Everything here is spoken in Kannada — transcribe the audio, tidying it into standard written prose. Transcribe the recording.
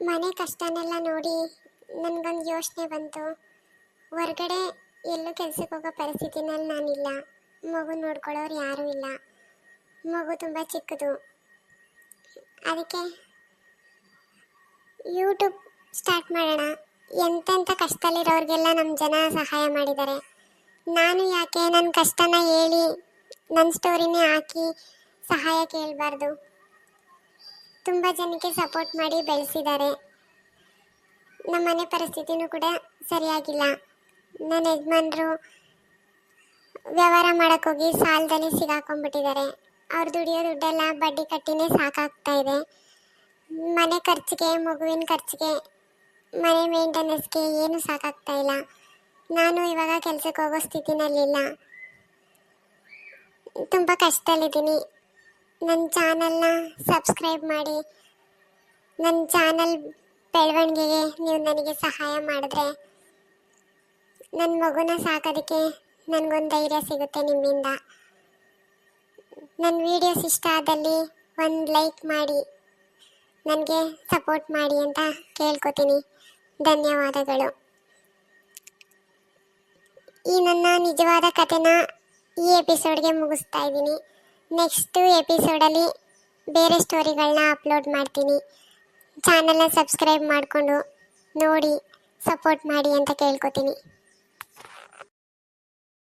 ಮನೆ ಕಷ್ಟನೆಲ್ಲ ನೋಡಿ ನನಗೊಂದು ಯೋಚನೆ ಬಂತು. ಹೊರಗಡೆ ಎಲ್ಲೂ ಕೆಲಸಕ್ಕೆ ಹೋಗೋ ಪರಿಸ್ಥಿತಿನಲ್ಲಿ ನಾನಿಲ್ಲ. ಮಗು ನೋಡ್ಕೊಳ್ಳೋರು ಯಾರೂ ಇಲ್ಲ. ಮಗು ತುಂಬ ಚಿಕ್ಕದು. ಅದಕ್ಕೆ ಯೂಟ್ಯೂಬ್ ಸ್ಟಾರ್ಟ್ ಮಾಡೋಣ. ಎಂತೆಂಥ ಕಷ್ಟದಲ್ಲಿರೋರಿಗೆಲ್ಲ ನಮ್ಮ ಜನ ಸಹಾಯ ಮಾಡಿದ್ದಾರೆ. ನಾನು ಯಾಕೆ ನನ್ನ ಕಷ್ಟನ ಹೇಳಿ ನನ್ನ ಸ್ಟೋರಿನೇ ಹಾಕಿ ಸಹಾಯ ಕೇಳಬಾರ್ದು? ತುಂಬ ಜನಕ್ಕೆ ಸಪೋರ್ಟ್ ಮಾಡಿ ಬೆಳೆಸಿದ್ದಾರೆ. ನಮ್ಮ ಮನೆ ಪರಿಸ್ಥಿತಿನೂ ಕೂಡ ಸರಿಯಾಗಿಲ್ಲ. ನನ್ನ ಯಜಮಾನರು ವ್ಯವಹಾರ ಮಾಡೋಕ್ಕೋಗಿ ಸಾಲದಲ್ಲಿ ಸಿಗಾಕೊಂಡ್ಬಿಟ್ಟಿದ್ದಾರೆ. ಅವ್ರು ದುಡಿಯೋ ದುಡ್ಡೆಲ್ಲ ಬಡ್ಡಿ ಕಟ್ಟಿನೇ ಸಾಕಾಗ್ತಾ ಇದೆ. ಮನೆ ಖರ್ಚಿಗೆ, ಮಗುವಿನ ಖರ್ಚಿಗೆ, ಮನೆ ಮೇಂಟೆನೆನ್ಸ್ಗೆ ಏನು ಸಾಕಾಗ್ತಾ ಇಲ್ಲ. ನಾನು ಇವಾಗ ಕೆಲಸಕ್ಕೆ ಹೋಗೋ ಸ್ಥಿತಿನಲ್ಲಿಲ್ಲ. ತುಂಬ ಕಷ್ಟದಲ್ಲಿದ್ದೀನಿ. ನನ್ನ ಚಾನಲ್ನ ಸಬ್ಸ್ಕ್ರೈಬ್ ಮಾಡಿ. ನನ್ನ ಚಾನಲ್ ಬೆಳವಣಿಗೆಗೆ ನೀವು ನನಗೆ ಸಹಾಯ ಮಾಡಿದ್ರೆ ನನ್ನ ಮಗುನ ಸಾಕೋದಕ್ಕೆ ನನಗೊಂದು ಧೈರ್ಯ ಸಿಗುತ್ತೆ ನಿಮ್ಮಿಂದ. ನನ್ನ ವೀಡಿಯೋಸ್ ಇಷ್ಟ ಆದಲ್ಲಿ ಒಂದು ಲೈಕ್ ಮಾಡಿ ನನಗೆ ಸಪೋರ್ಟ್ ಮಾಡಿ ಅಂತ ಕೇಳ್ಕೊತೀನಿ. ಧನ್ಯವಾದಗಳು. ಈ ನನ್ನ ನಿಜವಾದ ಕಥೆನ ಈ ಎಪಿಸೋಡ್ಗೆ ಮುಗಿಸ್ತಾ ಇದ್ದೀನಿ. ನೆಕ್ಸ್ಟ್ ಎಪಿಸೋಡಲ್ಲಿ ಬೇರೆ ಸ್ಟೋರಿಗಳನ್ನ ಅಪ್ಲೋಡ್ ಮಾಡ್ತೀನಿ. ಚಾನಲ್ನ ಸಬ್ಸ್ಕ್ರೈಬ್ ಮಾಡಿಕೊಂಡು ನೋಡಿ ಸಪೋರ್ಟ್ ಮಾಡಿ ಅಂತ ಕೇಳ್ಕೊತೀನಿ.